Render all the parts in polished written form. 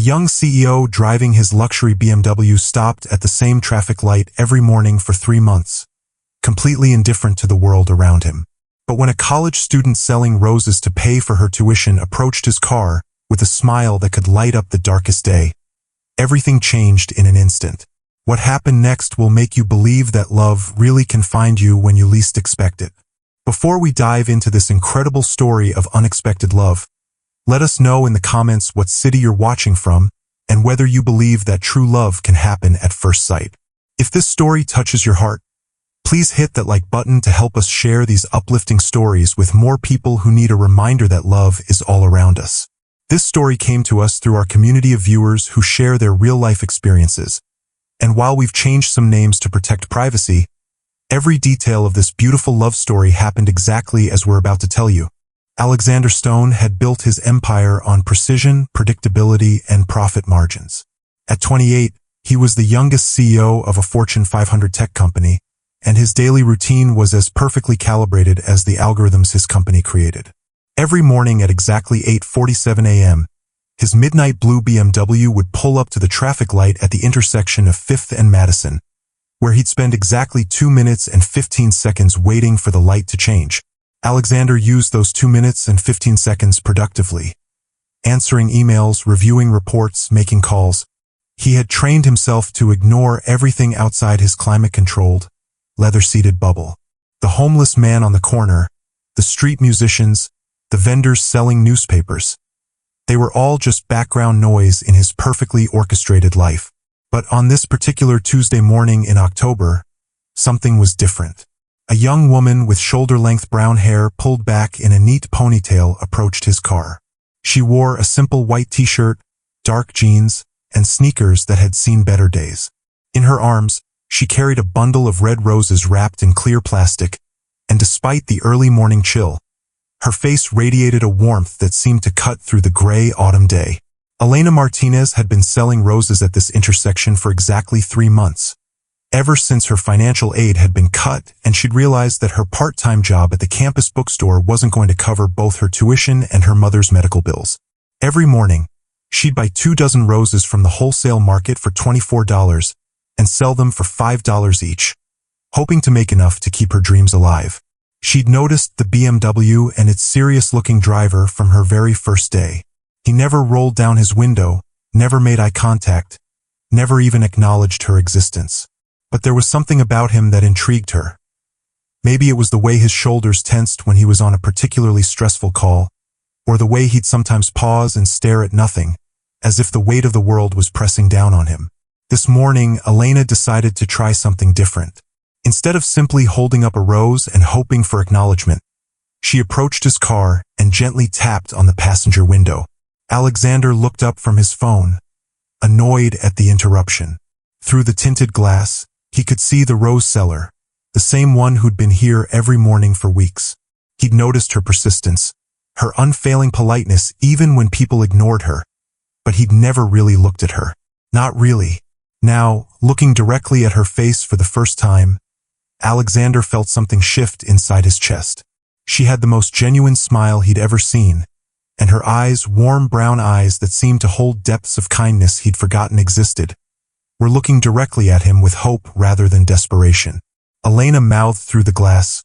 A young CEO driving his luxury BMW stopped at the same traffic light every morning for 3 months, completely indifferent to the world around him. But when a college student selling roses to pay for her tuition approached his car with a smile that could light up the darkest day, everything changed in an instant. What happened next will make you believe that love really can find you when you least expect it. Before we dive into this incredible story of unexpected love, let us know in the comments what city you're watching from and whether you believe that true love can happen at first sight. If this story touches your heart, please hit that like button to help us share these uplifting stories with more people who need a reminder that love is all around us. This story came to us through our community of viewers who share their real-life experiences. And while we've changed some names to protect privacy, every detail of this beautiful love story happened exactly as we're about to tell you. Alexander Stone had built his empire on precision, predictability, and profit margins. At 28, he was the youngest CEO of a Fortune 500 tech company, and his daily routine was as perfectly calibrated as the algorithms his company created. Every morning at exactly 8:47 a.m., his midnight blue BMW would pull up to the traffic light at the intersection of 5th and Madison, where he'd spend exactly 2 minutes and 15 seconds waiting for the light to change. Alexander used those 2 minutes and 15 seconds productively, answering emails, reviewing reports, making calls. He had trained himself to ignore everything outside his climate-controlled, leather-seated bubble. The homeless man on the corner, the street musicians, the vendors selling newspapers. They were all just background noise in his perfectly orchestrated life. But on this particular Tuesday morning in October, something was different. A young woman with shoulder-length brown hair pulled back in a neat ponytail approached his car. She wore a simple white t-shirt, dark jeans, and sneakers that had seen better days. In her arms, she carried a bundle of red roses wrapped in clear plastic, and despite the early morning chill, her face radiated a warmth that seemed to cut through the gray autumn day. Elena Martinez had been selling roses at this intersection for exactly 3 months, ever since her financial aid had been cut and she'd realized that her part-time job at the campus bookstore wasn't going to cover both her tuition and her mother's medical bills. Every morning, she'd buy 2 dozen roses from the wholesale market for $24 and sell them for $5 each, hoping to make enough to keep her dreams alive. She'd noticed the BMW and its serious-looking driver from her very first day. He never rolled down his window, never made eye contact, never even acknowledged her existence. But there was something about him that intrigued her. Maybe it was the way his shoulders tensed when he was on a particularly stressful call, or the way he'd sometimes pause and stare at nothing, as if the weight of the world was pressing down on him. This morning, Elena decided to try something different. Instead of simply holding up a rose and hoping for acknowledgement, she approached his car and gently tapped on the passenger window. Alexander looked up from his phone, annoyed at the interruption. Through the tinted glass, he could see the rose seller, the same one who'd been here every morning for weeks. He'd noticed her persistence, her unfailing politeness even when people ignored her, but he'd never really looked at her. Not really. Now, looking directly at her face for the first time, Alexander felt something shift inside his chest. She had the most genuine smile he'd ever seen, and her eyes, warm brown eyes that seemed to hold depths of kindness he'd forgotten existed, were looking directly at him with hope rather than desperation. Elena mouthed through the glass,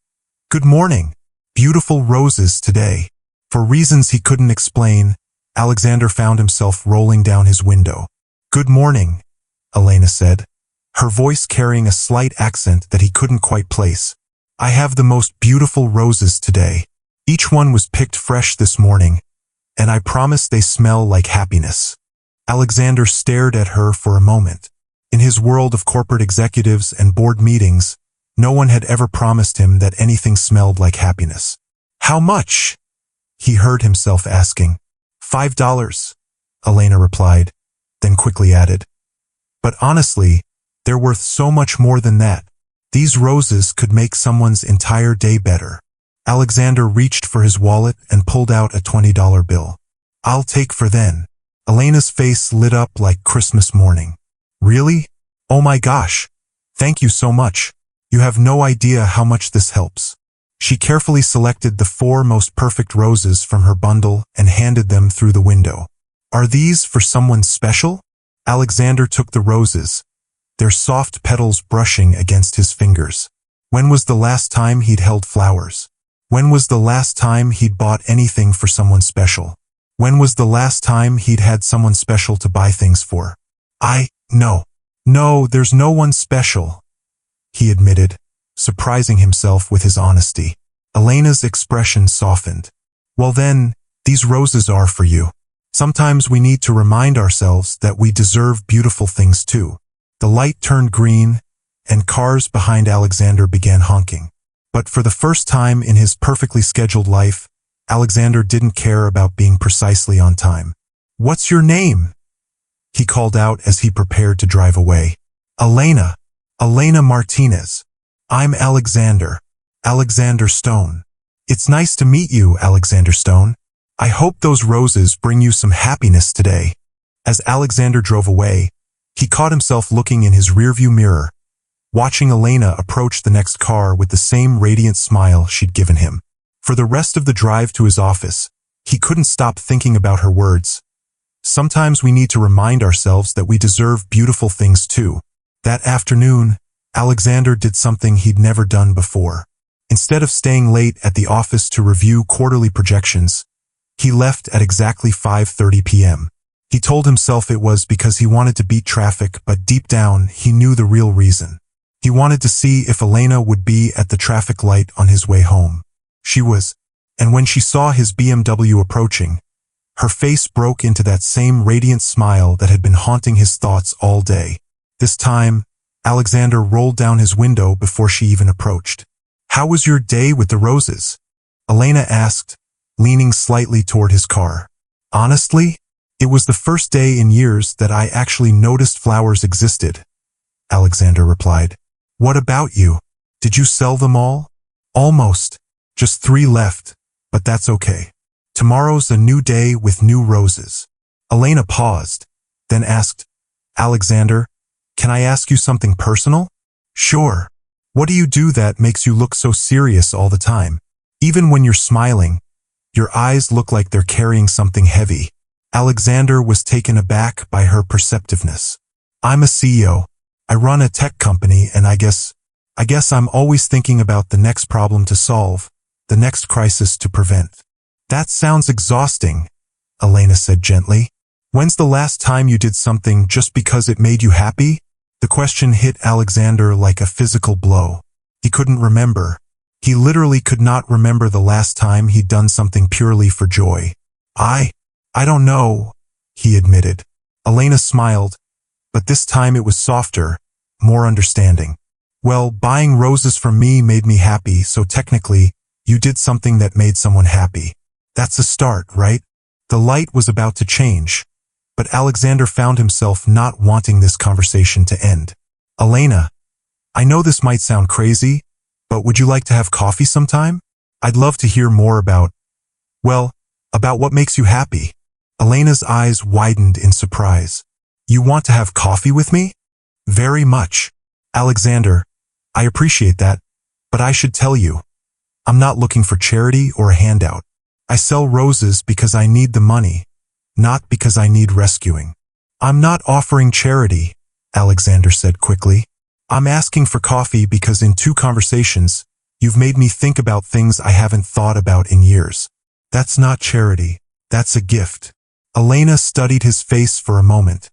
"Good morning. Beautiful roses today." For reasons he couldn't explain, Alexander found himself rolling down his window. "Good morning," Elena said, her voice carrying a slight accent that he couldn't quite place. "I have the most beautiful roses today. Each one was picked fresh this morning, and I promise they smell like happiness." Alexander stared at her for a moment. In his world of corporate executives and board meetings, no one had ever promised him that anything smelled like happiness. "How much?" he heard himself asking. $5, Elena replied, then quickly added, "But honestly, they're worth so much more than that. These roses could make someone's entire day better." Alexander reached for his wallet and pulled out a $20 bill. "I'll take for then." Elena's face lit up like Christmas morning. "Really? Oh my gosh. Thank you so much. You have no idea how much this helps." She carefully selected the 4 most perfect roses from her bundle and handed them through the window. Are these for someone special? Alexander took the roses, their soft petals brushing against his fingers. When was the last time he'd held flowers? When was the last time he'd bought anything for someone special? When was the last time he'd had someone special to buy things for? No, there's no one special, he admitted, surprising himself with his honesty. Elena's expression softened. Well then, these roses are for you. Sometimes we need to remind ourselves that we deserve beautiful things too. The light turned green, and cars behind Alexander began honking. But for the first time in his perfectly scheduled life, Alexander didn't care about being precisely on time. What's your name? He called out as he prepared to drive away. Elena Martinez. I'm Alexander Stone. It's nice to meet you, Alexander Stone. I hope those roses bring you some happiness today. As Alexander drove away, he caught himself looking in his rearview mirror, watching Elena approach the next car with the same radiant smile she'd given him. For the rest of the drive to his office, he couldn't stop thinking about her words. Sometimes we need to remind ourselves that we deserve beautiful things too. That afternoon, Alexander did something he'd never done before. Instead of staying late at the office to review quarterly projections, he left at exactly 5:30 p.m. He told himself it was because he wanted to beat traffic, but deep down, he knew the real reason. He wanted to see if Elena would be at the traffic light on his way home. She was, and when she saw his BMW approaching, her face broke into that same radiant smile that had been haunting his thoughts all day. This time, Alexander rolled down his window before she even approached. How was your day with the roses? Elena asked, leaning slightly toward his car. Honestly, it was the first day in years that I actually noticed flowers existed, Alexander replied. What about you? Did you sell them all? Almost. Just 3 left, but that's okay. Tomorrow's a new day with new roses. Elena paused, then asked, Alexander, can I ask you something personal? Sure. What do you do that makes you look so serious all the time? Even when you're smiling, your eyes look like they're carrying something heavy. Alexander was taken aback by her perceptiveness. I'm a CEO. I run a tech company, and I guess I'm always thinking about the next problem to solve, the next crisis to prevent. That sounds exhausting, Elena said gently. When's the last time you did something just because it made you happy? The question hit Alexander like a physical blow. He couldn't remember. He literally could not remember the last time he'd done something purely for joy. I don't know, he admitted. Elena smiled, but this time it was softer, more understanding. Well, buying roses from me made me happy, so technically, you did something that made someone happy. That's a start, right? The light was about to change, but Alexander found himself not wanting this conversation to end. Elena, I know this might sound crazy, but would you like to have coffee sometime? I'd love to hear more about what makes you happy. Elena's eyes widened in surprise. You want to have coffee with me? Very much. Alexander, I appreciate that, but I should tell you, I'm not looking for charity or a handout. I sell roses because I need the money, not because I need rescuing. I'm not offering charity, Alexander said quickly. I'm asking for coffee because in 2 conversations, you've made me think about things I haven't thought about in years. That's not charity. That's a gift. Elena studied his face for a moment,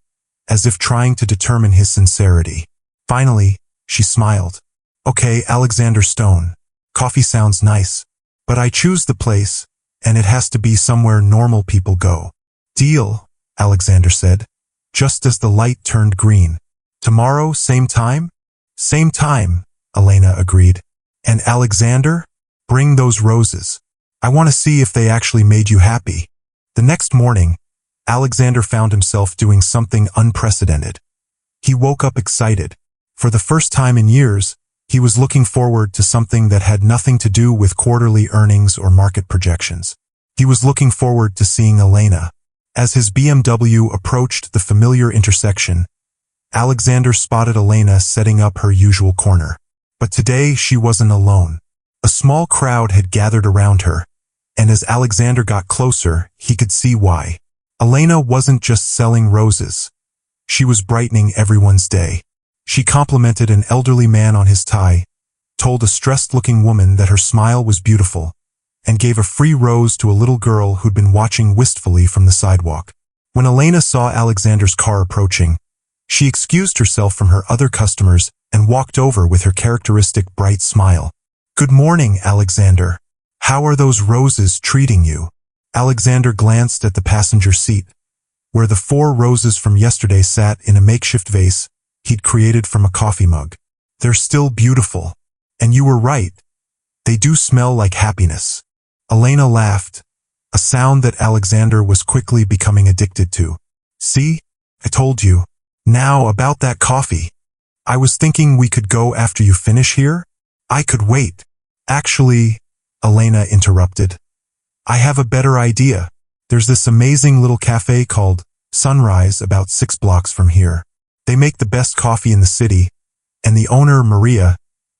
as if trying to determine his sincerity. Finally, she smiled. Okay, Alexander Stone, coffee sounds nice, but I choose the place, and it has to be somewhere normal people go. Deal, Alexander said, just as the light turned green. Tomorrow, same time? Same time, Elena agreed. And Alexander, bring those roses. I want to see if they actually made you happy. The next morning, Alexander found himself doing something unprecedented. He woke up excited. For the first time in years, he was looking forward to something that had nothing to do with quarterly earnings or market projections. He was looking forward to seeing Elena. As his BMW approached the familiar intersection, Alexander spotted Elena setting up her usual corner. But today she wasn't alone. A small crowd had gathered around her, and as Alexander got closer, he could see why. Elena wasn't just selling roses. She was brightening everyone's day. She complimented an elderly man on his tie, told a stressed-looking woman that her smile was beautiful, and gave a free rose to a little girl who'd been watching wistfully from the sidewalk. When Elena saw Alexander's car approaching, she excused herself from her other customers and walked over with her characteristic bright smile. "Good morning, Alexander. How are those roses treating you?" Alexander glanced at the passenger seat, where the 4 roses from yesterday sat in a makeshift vase he'd created from a coffee mug. "They're still beautiful. And you were right. They do smell like happiness." Elena laughed, a sound that Alexander was quickly becoming addicted to. "See? I told you. Now about that coffee. I was thinking we could go after you finish here? I could wait." "Actually," Elena interrupted, "I have a better idea. There's this amazing little cafe called Sunrise about 6 blocks from here. They make the best coffee in the city, and the owner, Maria,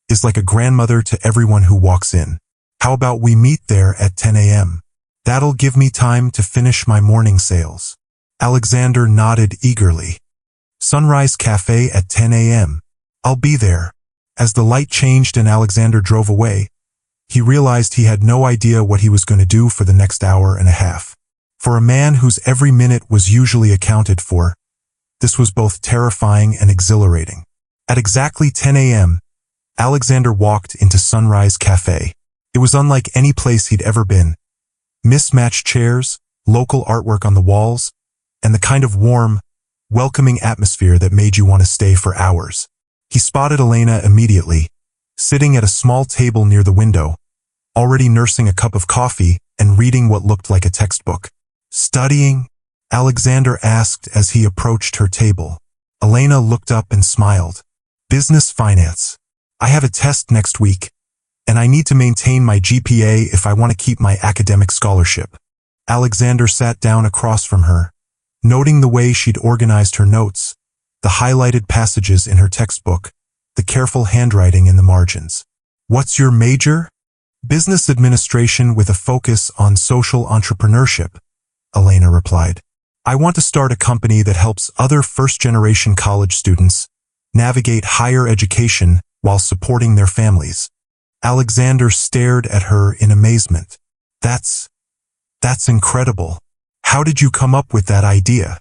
is like a grandmother to everyone who walks in. How about we meet there at 10 a.m.? That'll give me time to finish my morning sales." Alexander nodded eagerly. "Sunrise Cafe at 10 a.m. I'll be there." As the light changed and Alexander drove away, he realized he had no idea what he was going to do for the next hour and a half. For a man whose every minute was usually accounted for, this was both terrifying and exhilarating. At exactly 10 a.m., Alexander walked into Sunrise Cafe. It was unlike any place he'd ever been. Mismatched chairs, local artwork on the walls, and the kind of warm, welcoming atmosphere that made you want to stay for hours. He spotted Elena immediately, sitting at a small table near the window, already nursing a cup of coffee and reading what looked like a textbook. "Studying?" Alexander asked as he approached her table. Elena looked up and smiled. "Business finance. I have a test next week, and I need to maintain my GPA if I want to keep my academic scholarship." Alexander sat down across from her, noting the way she'd organized her notes, the highlighted passages in her textbook, the careful handwriting in the margins. "What's your major?" "Business administration with a focus on social entrepreneurship," Elena replied. "I want to start a company that helps other first-generation college students navigate higher education while supporting their families." Alexander stared at her in amazement. That's incredible. How did you come up with that idea?"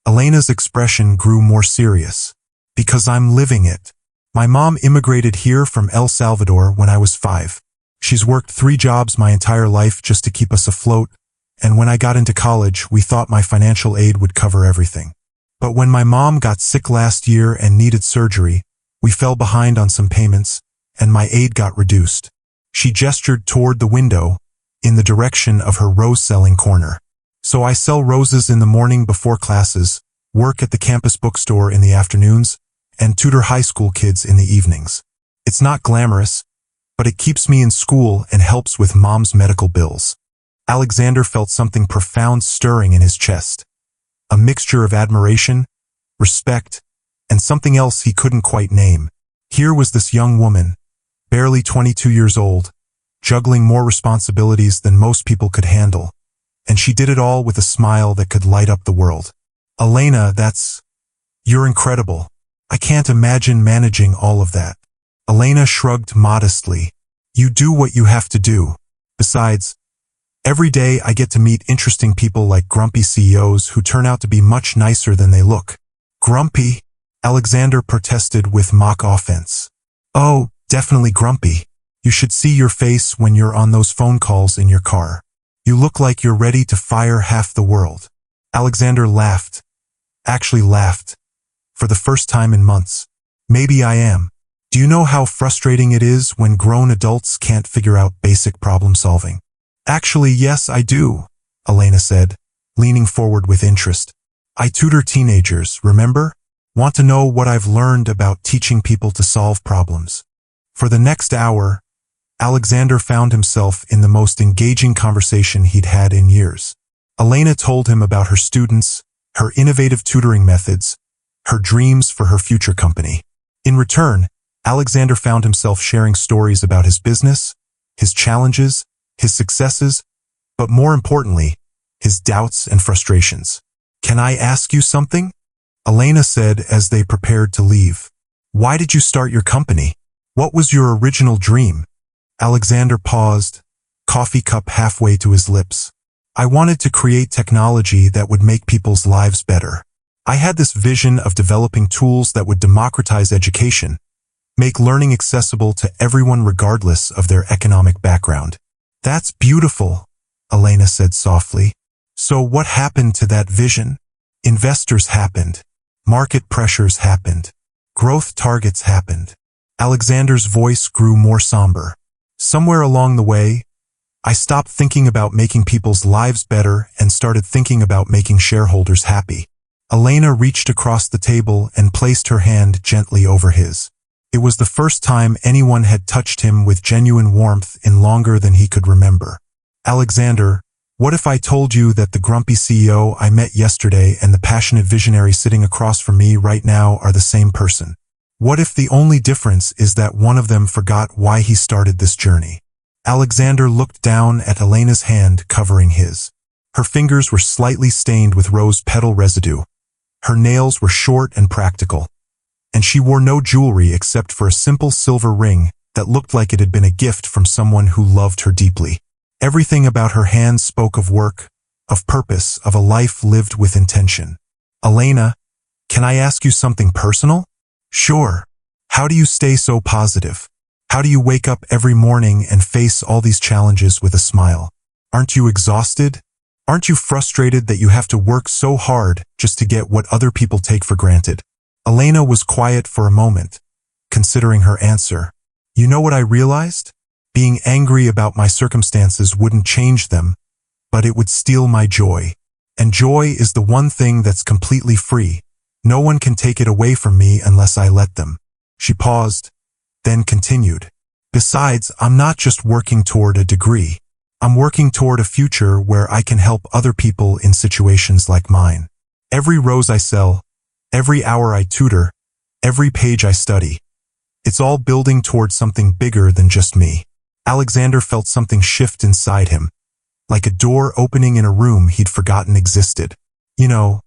Elena's expression grew more serious. "Because I'm living it. My mom immigrated here from El Salvador when I was 5. She's worked 3 jobs my entire life just to keep us afloat, and when I got into college, we thought my financial aid would cover everything. But when my mom got sick last year and needed surgery, we fell behind on some payments, and my aid got reduced." She gestured toward the window, in the direction of her rose-selling corner. "So I sell roses in the morning before classes, work at the campus bookstore in the afternoons, and tutor high school kids in the evenings. It's not glamorous, but it keeps me in school and helps with mom's medical bills." Alexander felt something profound stirring in his chest, a mixture of admiration, respect, and something else he couldn't quite name. Here was this young woman, barely 22 years old, juggling more responsibilities than most people could handle, and she did it all with a smile that could light up the world. "Elena, you're incredible. I can't imagine managing all of that." Elena shrugged modestly. "You do what you have to do. Besides, every day I get to meet interesting people like grumpy CEOs who turn out to be much nicer than they look." "Grumpy?" Alexander protested with mock offense. "Oh, definitely grumpy. You should see your face when you're on those phone calls in your car. You look like you're ready to fire half the world." Alexander laughed. Actually laughed. For the first time in months. "Maybe I am. Do you know how frustrating it is when grown adults can't figure out basic problem solving?" "Actually, yes, I do," Elena said, leaning forward with interest. "I tutor teenagers, remember? Want to know what I've learned about teaching people to solve problems?" For the next hour, Alexander found himself in the most engaging conversation he'd had in years. Elena told him about her students, her innovative tutoring methods, her dreams for her future company. In return, Alexander found himself sharing stories about his business, his challenges, his successes, but more importantly, his doubts and frustrations. Can I ask you something? Elena said as they prepared to leave. Why did you start your company? What was your original dream? Alexander paused, coffee cup halfway to his lips. I wanted to create technology that would make people's lives better. I had this vision of developing tools that would democratize education, make learning accessible to everyone regardless of their economic background. That's beautiful, Elena said softly. So what happened to that vision? Investors happened. Market pressures happened. Growth targets happened. Alexander's voice grew more somber. Somewhere along the way, I stopped thinking about making people's lives better and started thinking about making shareholders happy. Elena reached across the table and placed her hand gently over his. It was the first time anyone had touched him with genuine warmth in longer than he could remember. Alexander, what if I told you that the grumpy CEO I met yesterday and the passionate visionary sitting across from me right now are the same person? What if the only difference is that one of them forgot why he started this journey? Alexander looked down at Elena's hand covering his. Her fingers were slightly stained with rose petal residue. Her nails were short and practical, and she wore no jewelry except for a simple silver ring that looked like it had been a gift from someone who loved her deeply. Everything about her hands spoke of work, of purpose, of a life lived with intention. Elena, can I ask you something personal? Sure. How do you stay so positive? How do you wake up every morning and face all these challenges with a smile? Aren't you exhausted? Aren't you frustrated that you have to work so hard just to get what other people take for granted? Elena was quiet for a moment, considering her answer. You know what I realized? Being angry about my circumstances wouldn't change them, but it would steal my joy. And joy is the one thing that's completely free. No one can take it away from me unless I let them. She paused, then continued. Besides, I'm not just working toward a degree. I'm working toward a future where I can help other people in situations like mine. Every rose I sell, every hour I tutor, every page I study, it's all building toward something bigger than just me. Alexander felt something shift inside him, like a door opening in a room he'd forgotten existed. You know,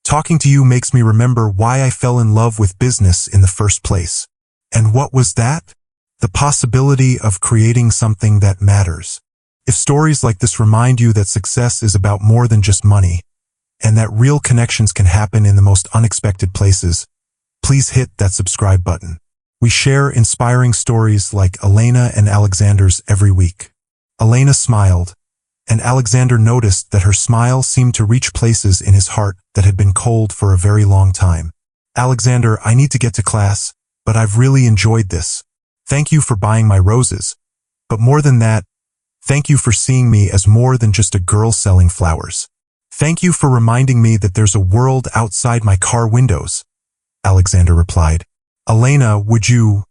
talking to you makes me remember why I fell in love with business in the first place. And what was that? The possibility of creating something that matters. If stories like this remind you that success is about more than just money, and that real connections can happen in the most unexpected places, please hit that subscribe button. We share inspiring stories like Elena and Alexander's every week. Elena smiled, and Alexander noticed that her smile seemed to reach places in his heart that had been cold for a very long time. Alexander, I need to get to class, but I've really enjoyed this. Thank you for buying my roses. But more than that, thank you for seeing me as more than just a girl selling flowers. Thank you for reminding me that there's a world outside my car windows, Alexander replied. Elena, would you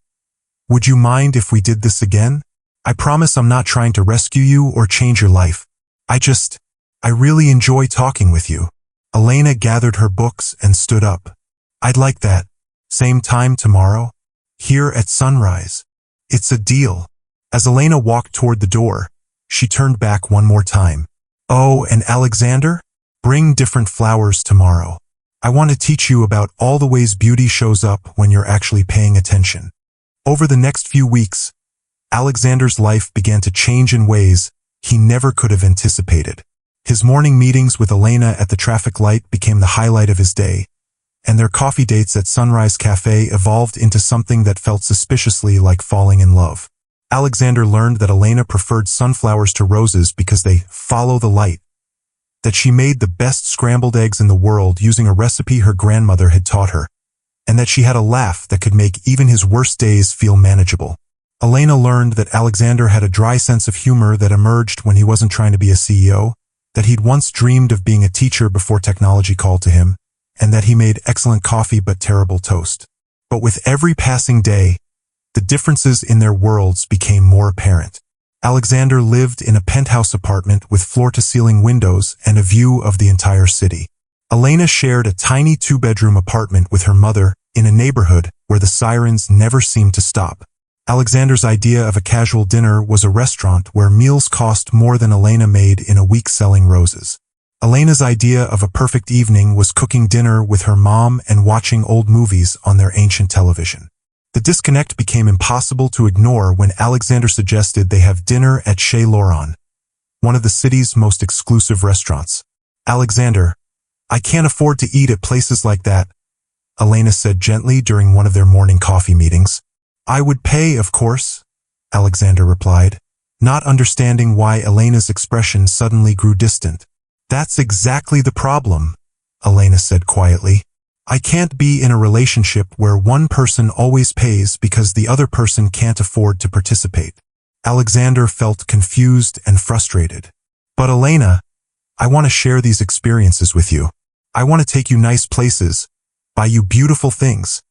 mind if we did this again? I promise I'm not trying to rescue you or change your life. I really enjoy talking with you. Elena gathered her books and stood up. I'd like that. Same time tomorrow? Here at sunrise. It's a deal. As Elena walked toward the door, she turned back one more time. Oh, and Alexander? Bring different flowers tomorrow. I want to teach you about all the ways beauty shows up when you're actually paying attention. Over the next few weeks, Alexander's life began to change in ways he never could have anticipated. His morning meetings with Elena at the traffic light became the highlight of his day, and their coffee dates at Sunrise Cafe evolved into something that felt suspiciously like falling in love. Alexander learned that Elena preferred sunflowers to roses because they follow the light, that she made the best scrambled eggs in the world using a recipe her grandmother had taught her, and that she had a laugh that could make even his worst days feel manageable. Elena learned that Alexander had a dry sense of humor that emerged when he wasn't trying to be a CEO, that he'd once dreamed of being a teacher before technology called to him, and that he made excellent coffee but terrible toast. But with every passing day, the differences in their worlds became more apparent. Alexander lived in a penthouse apartment with floor-to-ceiling windows and a view of the entire city. Elena shared a tiny two-bedroom apartment with her mother in a neighborhood where the sirens never seemed to stop. Alexander's idea of a casual dinner was a restaurant where meals cost more than Elena made in a week selling roses. Elena's idea of a perfect evening was cooking dinner with her mom and watching old movies on their ancient television. The disconnect became impossible to ignore when Alexander suggested they have dinner at Chez Laurent, one of the city's most exclusive restaurants. "Alexander, I can't afford to eat at places like that," Elena said gently during one of their morning coffee meetings. "I would pay, of course," Alexander replied, not understanding why Elena's expression suddenly grew distant. "That's exactly the problem," Elena said quietly. "I can't be in a relationship where one person always pays because the other person can't afford to participate." Alexander felt confused and frustrated. "But Elena, I want to share these experiences with you. I want to take you nice places, buy you beautiful things."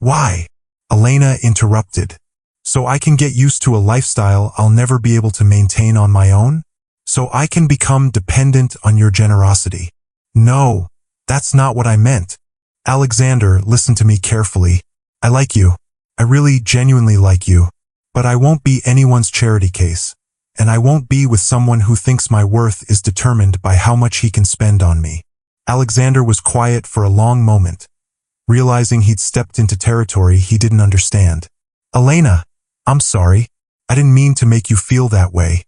"Why?" Elena interrupted. "So I can get used to a lifestyle I'll never be able to maintain on my own? So I can become dependent on your generosity." "No, that's not what I meant. Alexander, listen to me carefully. I like you. I really genuinely like you. But I won't be anyone's charity case. And I won't be with someone who thinks my worth is determined by how much he can spend on me." Alexander was quiet for a long moment, realizing he'd stepped into territory he didn't understand. "Elena, I'm sorry. I didn't mean to make you feel that way.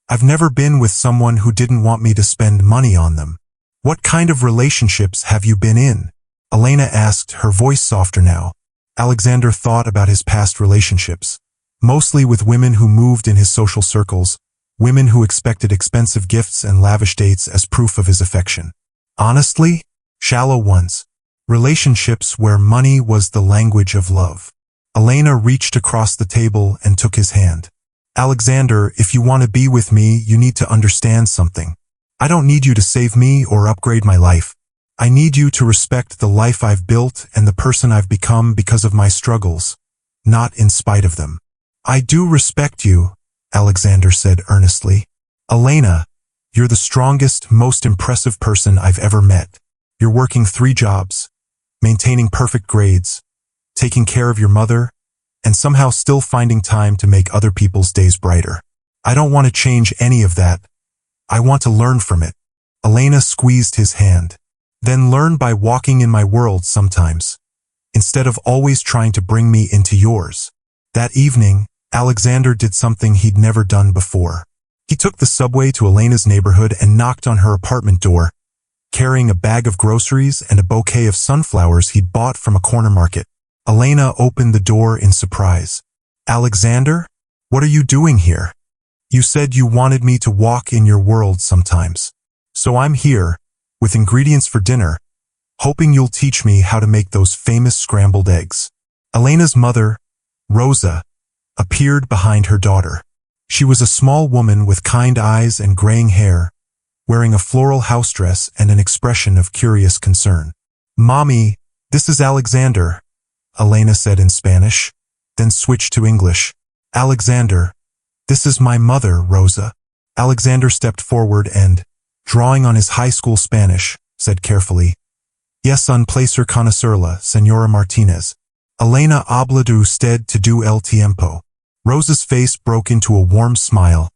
I've never been with someone who didn't want me to spend money on them." "What kind of relationships have you been in?" Elena asked, her voice softer now. Alexander thought about his past relationships, mostly with women who moved in his social circles, women who expected expensive gifts and lavish dates as proof of his affection. Honestly, shallow ones. Relationships where money was the language of love. Elena reached across the table and took his hand. "Alexander, if you want to be with me, you need to understand something. I don't need you to save me or upgrade my life. I need you to respect the life I've built and the person I've become because of my struggles, not in spite of them." "I do respect you," Alexander said earnestly. "Elena, you're the strongest, most impressive person I've ever met. You're working 3 jobs, maintaining perfect grades, taking care of your mother, and somehow still finding time to make other people's days brighter. I don't want to change any of that. I want to learn from it." Elena squeezed his hand. "Then learn by walking in my world sometimes, instead of always trying to bring me into yours." That evening, Alexander did something he'd never done before. He took the subway to Elena's neighborhood and knocked on her apartment door, carrying a bag of groceries and a bouquet of sunflowers he'd bought from a corner market. Elena opened the door in surprise. "Alexander, what are you doing here? You said you wanted me to walk in your world sometimes. So I'm here, with ingredients for dinner, hoping you'll teach me how to make those famous scrambled eggs." Elena's mother, Rosa, appeared behind her daughter. She was a small woman with kind eyes and graying hair, wearing a floral house dress and an expression of curious concern. "Mommy, this is Alexander," Elena said in Spanish, then switched to English. "Alexander, this is my mother, Rosa." Alexander stepped forward and, drawing on his high school Spanish, said carefully, "Yes, un placer conocerla, Señora Martinez. Elena habla de usted todo el tiempo." Rosa's face broke into a warm smile,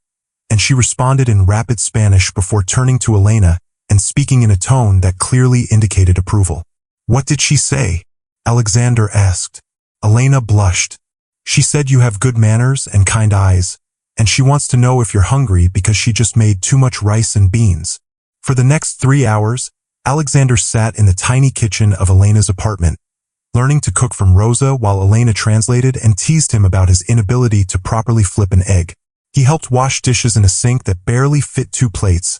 and she responded in rapid Spanish before turning to Elena and speaking in a tone that clearly indicated approval. "What did she say?" Alexander asked. Elena blushed. "She said you have good manners and kind eyes, and she wants to know if you're hungry because she just made too much rice and beans." For the next 3 hours, Alexander sat in the tiny kitchen of Elena's apartment, learning to cook from Rosa while Elena translated and teased him about his inability to properly flip an egg. He helped wash dishes in a sink that barely fit 2 plates,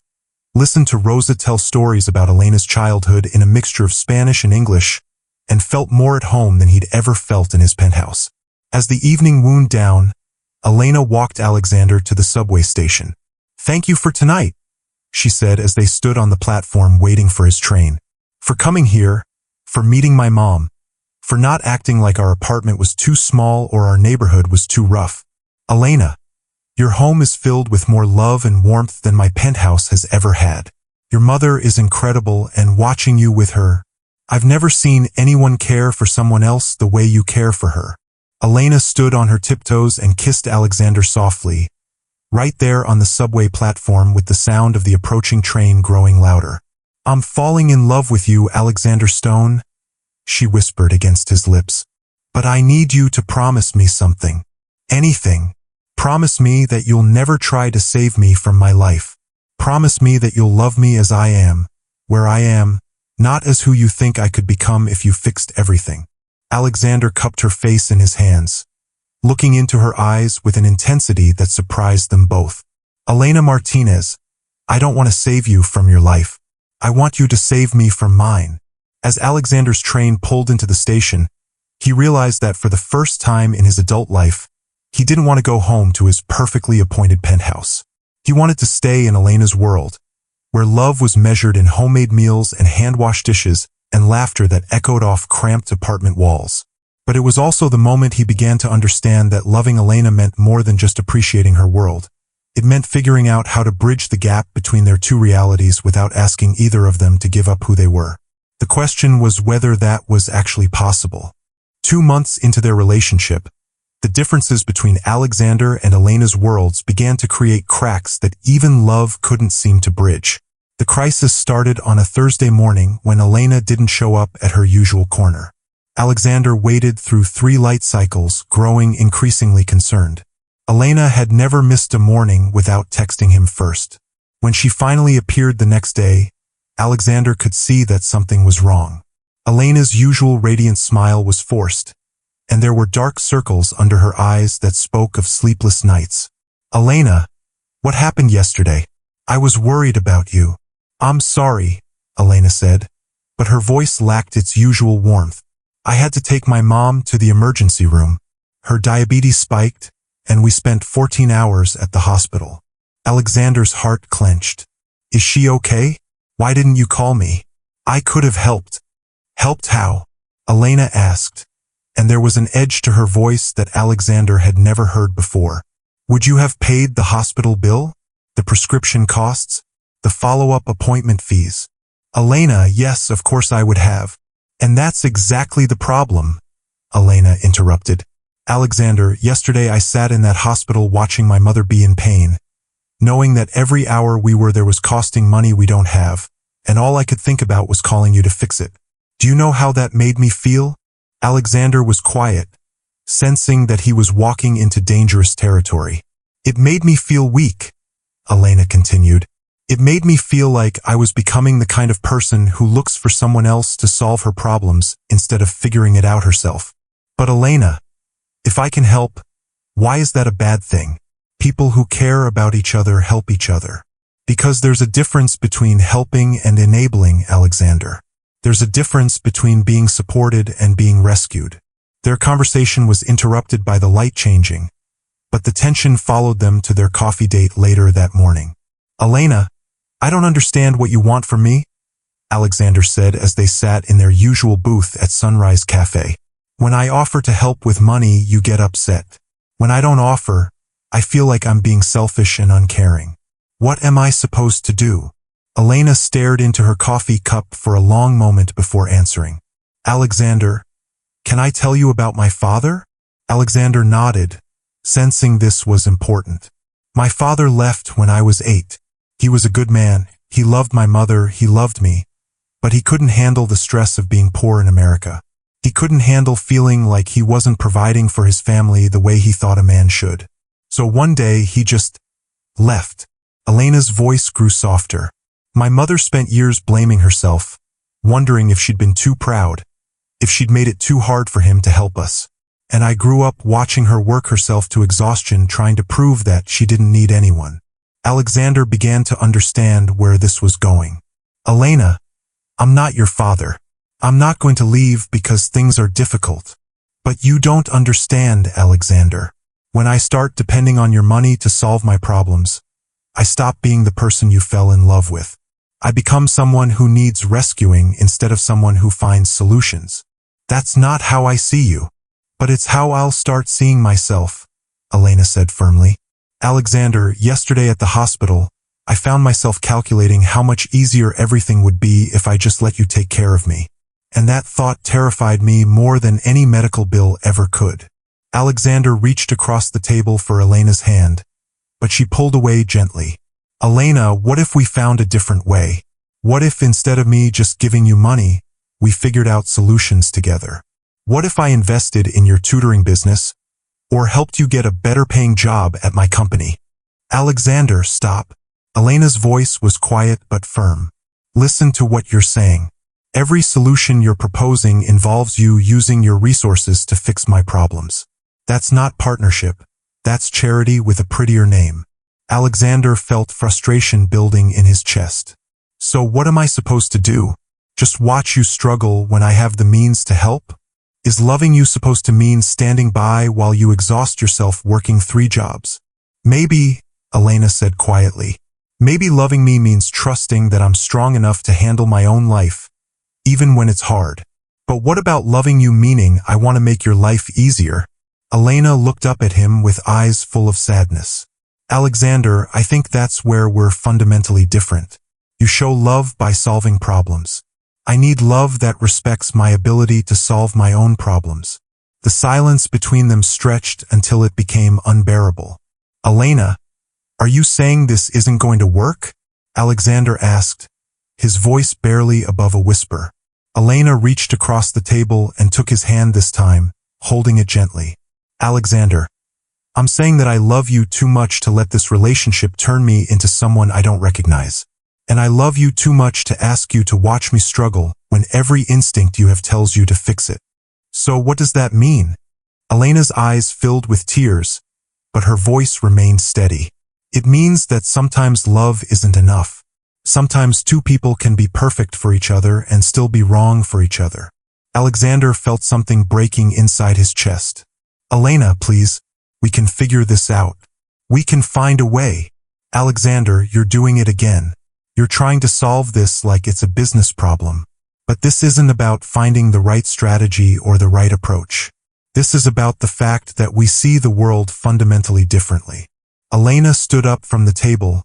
listened to Rosa tell stories about Elena's childhood in a mixture of Spanish and English, and felt more at home than he'd ever felt in his penthouse. As the evening wound down, Elena walked Alexander to the subway station. "Thank you for tonight," she said as they stood on the platform waiting for his train. "For coming here, for meeting my mom, for not acting like our apartment was too small or our neighborhood was too rough. Elena, your home is filled with more love and warmth than my penthouse has ever had. Your mother is incredible, and watching you with her, I've never seen anyone care for someone else the way you care for her." Elena stood on her tiptoes and kissed Alexander softly, right there on the subway platform with the sound of the approaching train growing louder. "I'm falling in love with you, Alexander Stone," she whispered against his lips. "But I need you to promise me something. Anything. Promise me that you'll never try to save me from my life. Promise me that you'll love me as I am, where I am, not as who you think I could become if you fixed everything." Alexander cupped her face in his hands, looking into her eyes with an intensity that surprised them both. "Elena Martinez, I don't want to save you from your life. I want you to save me from mine." As Alexander's train pulled into the station, he realized that for the first time in his adult life, he didn't want to go home to his perfectly appointed penthouse. He wanted to stay in Elena's world, where love was measured in homemade meals and hand-washed dishes and laughter that echoed off cramped apartment walls. But it was also the moment he began to understand that loving Elena meant more than just appreciating her world. It meant figuring out how to bridge the gap between their two realities without asking either of them to give up who they were. The question was whether that was actually possible. 2 months into their relationship, the differences between Alexander and Elena's worlds began to create cracks that even love couldn't seem to bridge. The crisis started on a Thursday morning when Elena didn't show up at her usual corner. Alexander waited through 3 light cycles, growing increasingly concerned. Elena had never missed a morning without texting him first. When she finally appeared the next day, Alexander could see that something was wrong. Elena's usual radiant smile was forced, and there were dark circles under her eyes that spoke of sleepless nights. "Elena, what happened yesterday? I was worried about you." "I'm sorry," Elena said, but her voice lacked its usual warmth. "I had to take my mom to the emergency room. Her diabetes spiked, and we spent 14 hours at the hospital." Alexander's heart clenched. "Is she okay? Why didn't you call me? I could have helped." "Helped how?" Elena asked, and there was an edge to her voice that Alexander had never heard before. "Would you have paid the hospital bill? The prescription costs? The follow-up appointment fees?" "Elena, yes, of course I would have." "And that's exactly the problem," Elena interrupted. "Alexander, yesterday I sat in that hospital watching my mother be in pain, knowing that every hour we were there was costing money we don't have, and all I could think about was calling you to fix it. Do you know how that made me feel?" Alexander was quiet, sensing that he was walking into dangerous territory. "It made me feel weak," Elena continued. "It made me feel like I was becoming the kind of person who looks for someone else to solve her problems instead of figuring it out herself." "But Elena, if I can help, why is that a bad thing? People who care about each other help each other." "Because there's a difference between helping and enabling, Alexander. There's a difference between being supported and being rescued." Their conversation was interrupted by the light changing, but the tension followed them to their coffee date later that morning. "Elena, I don't understand what you want from me," Alexander said as they sat in their usual booth at Sunrise Cafe. "When I offer to help with money, you get upset. When I don't offer, I feel like I'm being selfish and uncaring. What am I supposed to do?" Elena stared into her coffee cup for a long moment before answering. "Alexander, can I tell you about my father?" Alexander nodded, sensing this was important. "My father left when I was 8. He was a good man, he loved my mother, he loved me, but he couldn't handle the stress of being poor in America. He couldn't handle feeling like he wasn't providing for his family the way he thought a man should. So one day he just left." Elena's voice grew softer. "My mother spent years blaming herself, wondering if she'd been too proud, if she'd made it too hard for him to help us. And I grew up watching her work herself to exhaustion trying to prove that she didn't need anyone." Alexander began to understand where this was going. "Elena, I'm not your father. I'm not going to leave because things are difficult. But you don't understand, Alexander. When I start depending on your money to solve my problems, I stop being the person you fell in love with. I become someone who needs rescuing instead of someone who finds solutions. That's not how I see you. But it's how I'll start seeing myself," Elena said firmly. "Alexander, yesterday at the hospital, I found myself calculating how much easier everything would be if I just let you take care of me. And that thought terrified me more than any medical bill ever could." Alexander reached across the table for Elena's hand, but she pulled away gently. Elena, what if we found a different way? What if instead of me just giving you money, we figured out solutions together? What if I invested in your tutoring business or helped you get a better paying job at my company? Alexander, stop. Elena's voice was quiet but firm. Listen to what you're saying. Every solution you're proposing involves you using your resources to fix my problems. That's not partnership. That's charity with a prettier name. Alexander felt frustration building in his chest. So what am I supposed to do? Just watch you struggle when I have the means to help? Is loving you supposed to mean standing by while you exhaust yourself working 3 jobs? Maybe, Elena said quietly. Maybe loving me means trusting that I'm strong enough to handle my own life, even when it's hard. But what about loving you meaning I want to make your life easier? Elena looked up at him with eyes full of sadness. Alexander, I think that's where we're fundamentally different. You show love by solving problems. I need love that respects my ability to solve my own problems. The silence between them stretched until it became unbearable. Elena, are you saying this isn't going to work? Alexander asked, his voice barely above a whisper. Elena reached across the table and took his hand this time, holding it gently. Alexander, I'm saying that I love you too much to let this relationship turn me into someone I don't recognize. And I love you too much to ask you to watch me struggle when every instinct you have tells you to fix it. So what does that mean? Elena's eyes filled with tears, but her voice remained steady. It means that sometimes love isn't enough. Sometimes 2 people can be perfect for each other and still be wrong for each other. Alexander felt something breaking inside his chest. Elena, please, we can figure this out. We can find a way. Alexander, you're doing it again. You're trying to solve this like it's a business problem. But this isn't about finding the right strategy or the right approach. This is about the fact that we see the world fundamentally differently. Elena stood up from the table,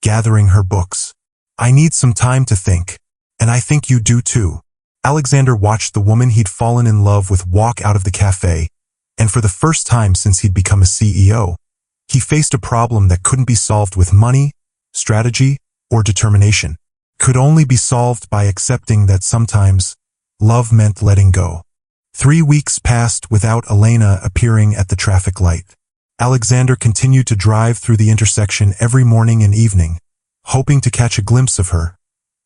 gathering her books. I need some time to think, and I think you do too. Alexander watched the woman he'd fallen in love with walk out of the cafe, and for the first time since he'd become a CEO, he faced a problem that couldn't be solved with money, strategy, or determination. Could only be solved by accepting that sometimes love meant letting go. 3 weeks passed without Elena appearing at the traffic light. Alexander continued to drive through the intersection every morning and evening, hoping to catch a glimpse of her,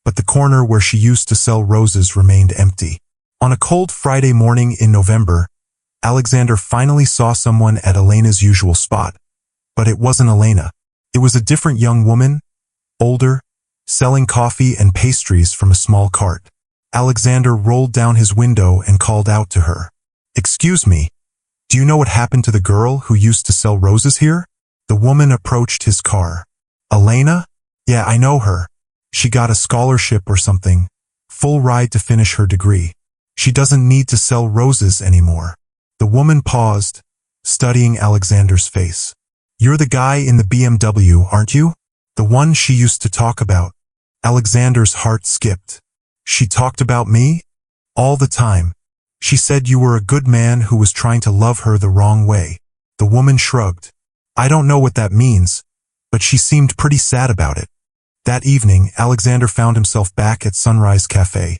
but the corner where she used to sell roses remained empty. On a cold Friday morning in November, Alexander finally saw someone at Elena's usual spot. But it wasn't Elena. It was a different young woman, older, selling coffee and pastries from a small cart. Alexander rolled down his window and called out to her. Excuse me, do you know what happened to the girl who used to sell roses here? The woman approached his car. Elena? Yeah, I know her. She got a scholarship or something, full ride to finish her degree. She doesn't need to sell roses anymore. The woman paused, studying Alexander's face. You're the guy in the BMW, aren't you? The one she used to talk about. Alexander's heart skipped. She talked about me? All the time. She said you were a good man who was trying to love her the wrong way. The woman shrugged. I don't know what that means, but she seemed pretty sad about it. That evening, Alexander found himself back at Sunrise Cafe,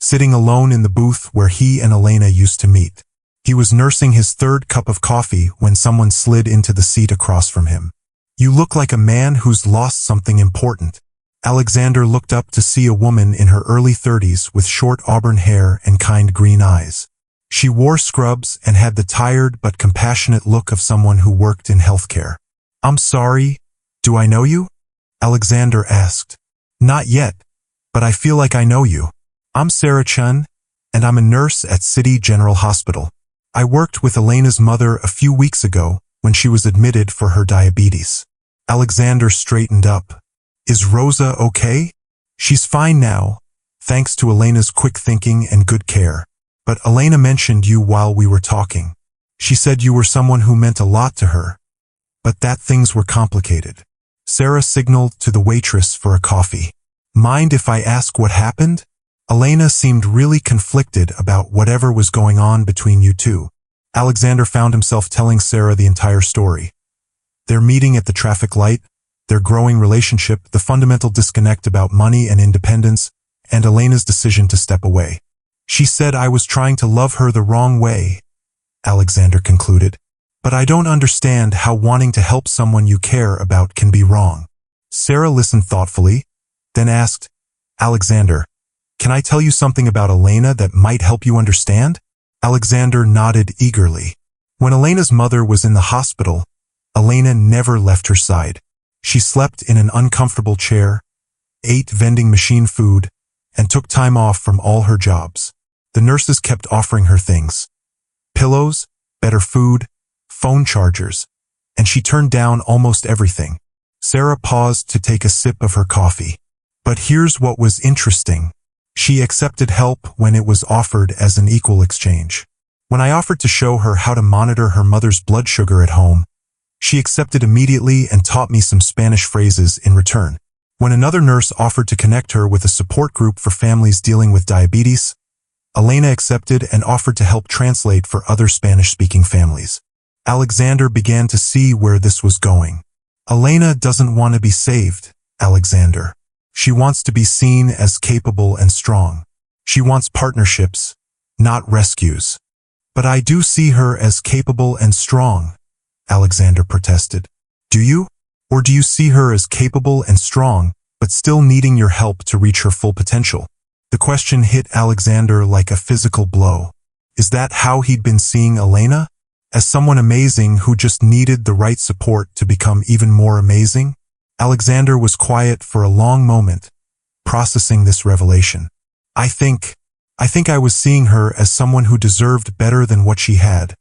sitting alone in the booth where he and Elena used to meet. He was nursing his 3rd cup of coffee when someone slid into the seat across from him. You look like a man who's lost something important. Alexander looked up to see a woman in her early 30s with short auburn hair and kind green eyes. She wore scrubs and had the tired but compassionate look of someone who worked in healthcare. I'm sorry, do I know you? Alexander asked. Not yet, but I feel like I know you. I'm Sarah Chun, and I'm a nurse at City General Hospital. I worked with Elena's mother a few weeks ago when she was admitted for her diabetes. Alexander straightened up. Is Rosa okay? She's fine now, thanks to Elena's quick thinking and good care. But Elena mentioned you while we were talking. She said you were someone who meant a lot to her, but that things were complicated. Sarah signaled to the waitress for a coffee. Mind if I ask what happened? Elena seemed really conflicted about whatever was going on between you two. Alexander found himself telling Sarah the entire story. Their meeting at the traffic light, their growing relationship, the fundamental disconnect about money and independence, and Elena's decision to step away. She said I was trying to love her the wrong way, Alexander concluded. But I don't understand how wanting to help someone you care about can be wrong. Sarah listened thoughtfully, then asked, Alexander, can I tell you something about Elena that might help you understand? Alexander nodded eagerly. When Elena's mother was in the hospital, Elena never left her side. She slept in an uncomfortable chair, ate vending machine food, and took time off from all her jobs. The nurses kept offering her things: pillows, better food, phone chargers, and she turned down almost everything. Sarah paused to take a sip of her coffee. But here's what was interesting. She accepted help when it was offered as an equal exchange. When I offered to show her how to monitor her mother's blood sugar at home, she accepted immediately and taught me some Spanish phrases in return. When another nurse offered to connect her with a support group for families dealing with diabetes, Elena accepted and offered to help translate for other Spanish-speaking families. Alexander began to see where this was going. Elena doesn't want to be saved, Alexander. She wants to be seen as capable and strong. She wants partnerships, not rescues. But I do see her as capable and strong, Alexander protested. Do you? Or do you see her as capable and strong, but still needing your help to reach her full potential? The question hit Alexander like a physical blow. Is that how he'd been seeing Elena? As someone amazing who just needed the right support to become even more amazing? Alexander was quiet for a long moment, processing this revelation. I think I was seeing her as someone who deserved better than what she had,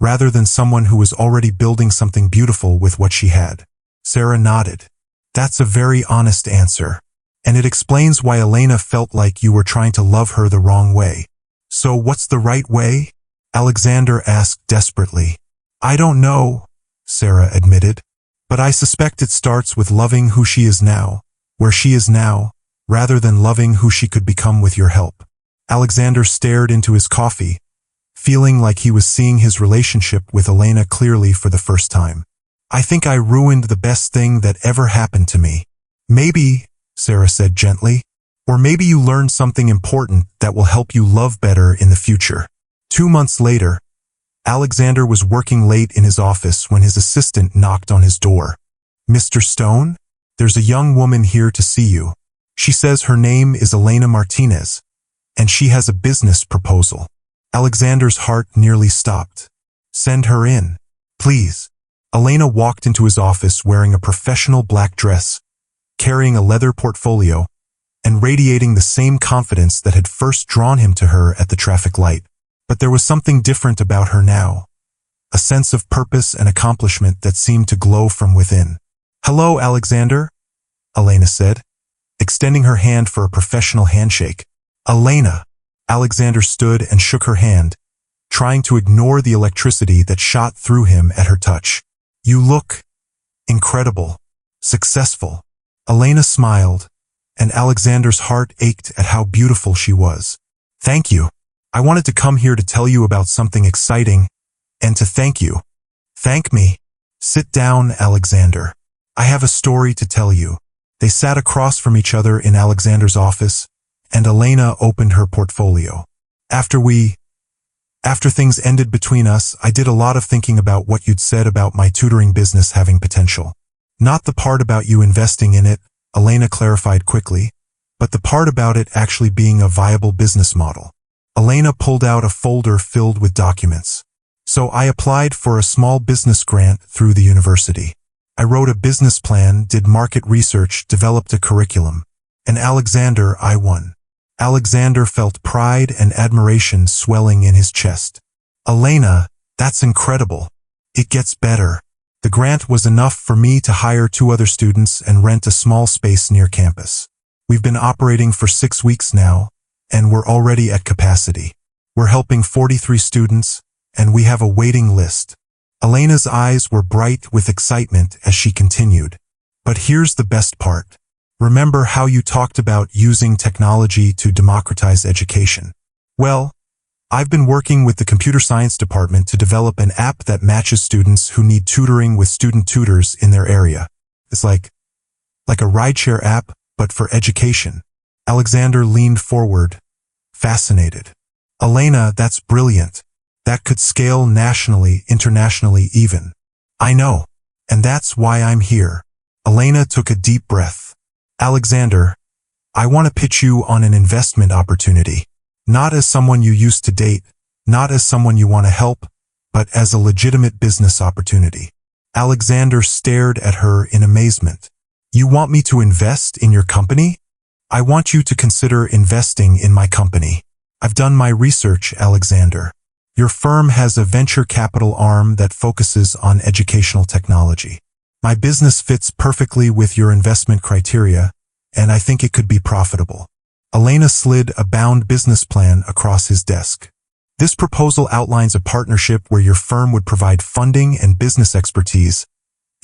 rather than someone who was already building something beautiful with what she had. Sarah nodded. That's a very honest answer, and it explains why Elena felt like you were trying to love her the wrong way. So what's the right way? Alexander asked desperately. I don't know, Sarah admitted, but I suspect it starts with loving who she is now, where she is now, rather than loving who she could become with your help. Alexander stared into his coffee, feeling like he was seeing his relationship with Elena clearly for the first time. I think I ruined the best thing that ever happened to me. Maybe, Sarah said gently, or maybe you learned something important that will help you love better in the future. 2 months later, Alexander was working late in his office when his assistant knocked on his door. Mr. Stone, there's a young woman here to see you. She says her name is Elena Martinez, and she has a business proposal. Alexander's heart nearly stopped. Send her in, please. Elena walked into his office wearing a professional black dress, carrying a leather portfolio, and radiating the same confidence that had first drawn him to her at the traffic light. But there was something different about her now, a sense of purpose and accomplishment that seemed to glow from within. Hello, Alexander, Elena said, extending her hand for a professional handshake. Elena. Alexander stood and shook her hand, trying to ignore the electricity that shot through him at her touch. You look incredible, successful. Elena smiled, and Alexander's heart ached at how beautiful she was. Thank you. I wanted to come here to tell you about something exciting, and to thank you. Thank me. Sit down, Alexander. I have a story to tell you. They sat across from each other in Alexander's office, and Elena opened her portfolio. After things ended between us, I did a lot of thinking about what you'd said about my tutoring business having potential. Not the part about you investing in it, Elena clarified quickly, but the part about it actually being a viable business model. Elena pulled out a folder filled with documents. So I applied for a small business grant through the university. I wrote a business plan, did market research, developed a curriculum. And Alexander, I won. Alexander felt pride and admiration swelling in his chest. Elena, that's incredible. It gets better. The grant was enough for me to hire 2 other students and rent a small space near campus. We've been operating for 6 weeks now, and we're already at capacity. We're helping 43 students, and we have a waiting list. Elena's eyes were bright with excitement as she continued. But here's the best part. Remember how you talked about using technology to democratize education? Well, I've been working with the computer science department to develop an app that matches students who need tutoring with student tutors in their area. It's like a rideshare app, but for education. Alexander leaned forward, fascinated. Elena, that's brilliant. That could scale nationally, internationally even. I know. And that's why I'm here. Elena took a deep breath. Alexander, I want to pitch you on an investment opportunity. Not as someone you used to date, not as someone you want to help, but as a legitimate business opportunity. Alexander stared at her in amazement. You want me to invest in your company? I want you to consider investing in my company. I've done my research, Alexander. Your firm has a venture capital arm that focuses on educational technology. My business fits perfectly with your investment criteria, and I think it could be profitable. Elena slid a bound business plan across his desk. This proposal outlines a partnership where your firm would provide funding and business expertise,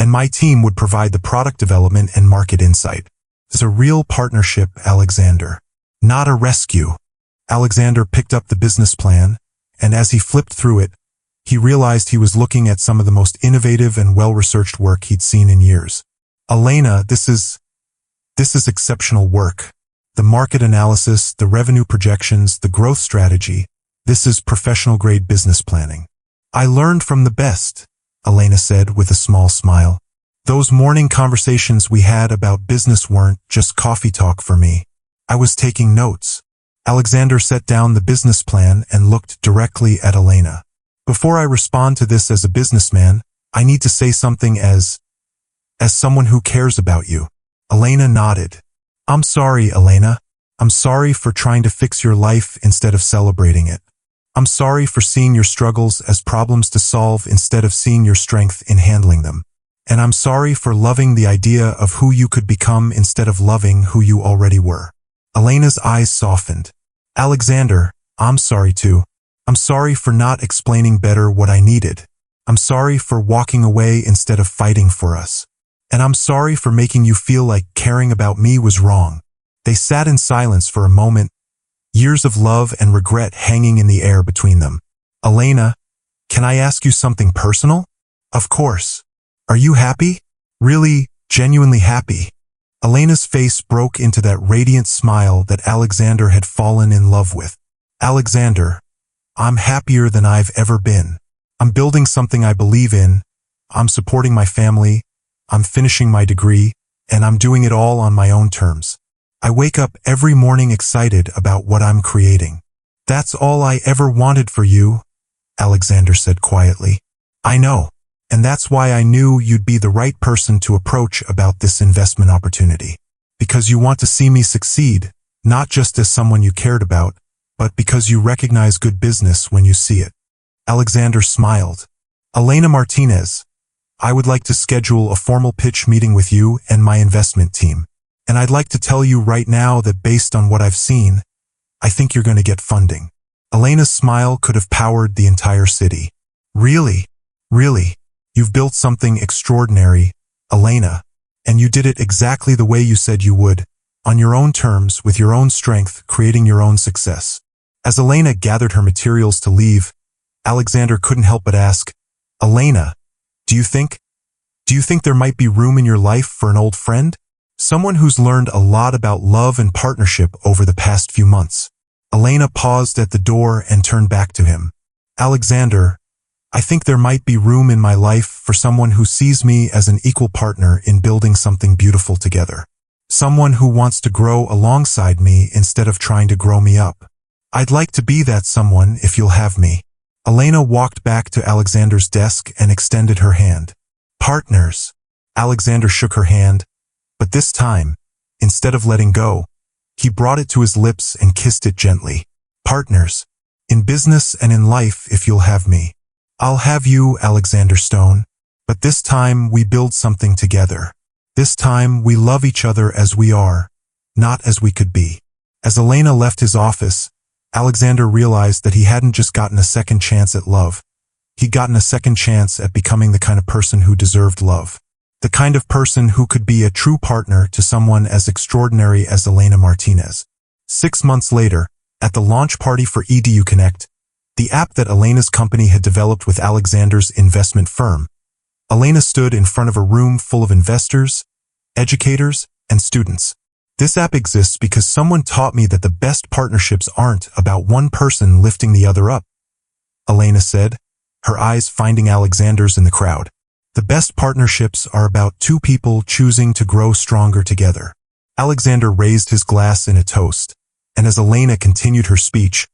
and my team would provide the product development and market insight. It's a real partnership, Alexander. Not a rescue. Alexander picked up the business plan, and as he flipped through it, he realized he was looking at some of the most innovative and well-researched work he'd seen in years. Elena, this is exceptional work. The market analysis, the revenue projections, the growth strategy, this is professional-grade business planning. I learned from the best, Elena said with a small smile. Those morning conversations we had about business weren't just coffee talk for me. I was taking notes. Alexander set down the business plan and looked directly at Elena. Before I respond to this as a businessman, I need to say something as someone who cares about you. Elena nodded. I'm sorry, Elena. I'm sorry for trying to fix your life instead of celebrating it. I'm sorry for seeing your struggles as problems to solve instead of seeing your strength in handling them. And I'm sorry for loving the idea of who you could become instead of loving who you already were. Elena's eyes softened. Alexander, I'm sorry too. I'm sorry for not explaining better what I needed. I'm sorry for walking away instead of fighting for us. And I'm sorry for making you feel like caring about me was wrong. They sat in silence for a moment, years of love and regret hanging in the air between them. Elena, can I ask you something personal? Of course. Are you happy? Really, genuinely happy? Elena's face broke into that radiant smile that Alexander had fallen in love with. Alexander, I'm happier than I've ever been. I'm building something I believe in. I'm supporting my family. I'm finishing my degree, and I'm doing it all on my own terms. I wake up every morning excited about what I'm creating. That's all I ever wanted for you, Alexander said quietly. I know, and that's why I knew you'd be the right person to approach about this investment opportunity. Because you want to see me succeed, not just as someone you cared about, but because you recognize good business when you see it. Alexander smiled. Elena Martinez, I would like to schedule a formal pitch meeting with you and my investment team. And I'd like to tell you right now that based on what I've seen, I think you're going to get funding. Elena's smile could have powered the entire city. Really? Really? You've built something extraordinary, Elena. And you did it exactly the way you said you would, on your own terms, with your own strength, creating your own success. As Elena gathered her materials to leave, Alexander couldn't help but ask, Elena, do you think there might be room in your life for an old friend? Someone who's learned a lot about love and partnership over the past few months. Elena paused at the door and turned back to him. Alexander, I think there might be room in my life for someone who sees me as an equal partner in building something beautiful together. Someone who wants to grow alongside me instead of trying to grow me up. I'd like to be that someone if you'll have me. Elena walked back to Alexander's desk and extended her hand. Partners. Alexander shook her hand, but this time, instead of letting go, he brought it to his lips and kissed it gently. Partners. In business and in life if you'll have me. I'll have you, Alexander Stone. But this time we build something together. This time we love each other as we are, not as we could be. As Elena left his office, Alexander realized that he hadn't just gotten a second chance at love. He'd gotten a second chance at becoming the kind of person who deserved love. The kind of person who could be a true partner to someone as extraordinary as Elena Martinez. 6 months later, at the launch party for EDU Connect, the app that Elena's company had developed with Alexander's investment firm. Elena stood in front of a room full of investors, educators, and students. This app exists because someone taught me that the best partnerships aren't about one person lifting the other up, Elena said, her eyes finding Alexander's in the crowd. The best partnerships are about two people choosing to grow stronger together. Alexander raised his glass in a toast, and as Elena continued her speech,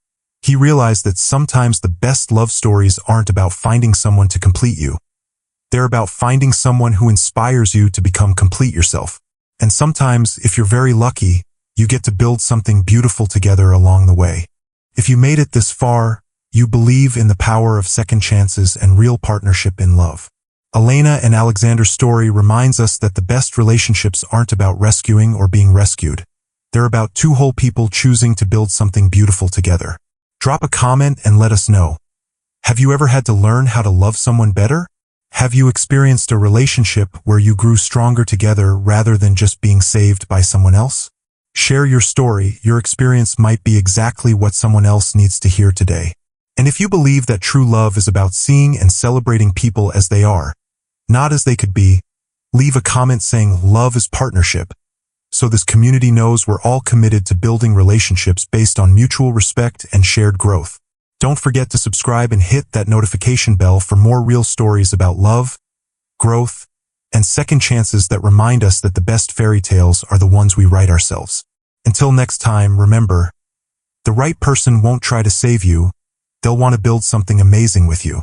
he realized that sometimes the best love stories aren't about finding someone to complete you. They're about finding someone who inspires you to become complete yourself. And sometimes, if you're very lucky, you get to build something beautiful together along the way. If you made it this far, you believe in the power of second chances and real partnership in love. Elena and Alexander's story reminds us that the best relationships aren't about rescuing or being rescued. They're about two whole people choosing to build something beautiful together. Drop a comment and let us know. Have you ever had to learn how to love someone better? Have you experienced a relationship where you grew stronger together rather than just being saved by someone else? Share your story. Your experience might be exactly what someone else needs to hear today. And if you believe that true love is about seeing and celebrating people as they are, not as they could be, leave a comment saying love is partnership, so this community knows we're all committed to building relationships based on mutual respect and shared growth. Don't forget to subscribe and hit that notification bell for more real stories about love, growth, and second chances that remind us that the best fairy tales are the ones we write ourselves. Until next time, remember, the right person won't try to save you, they'll want to build something amazing with you.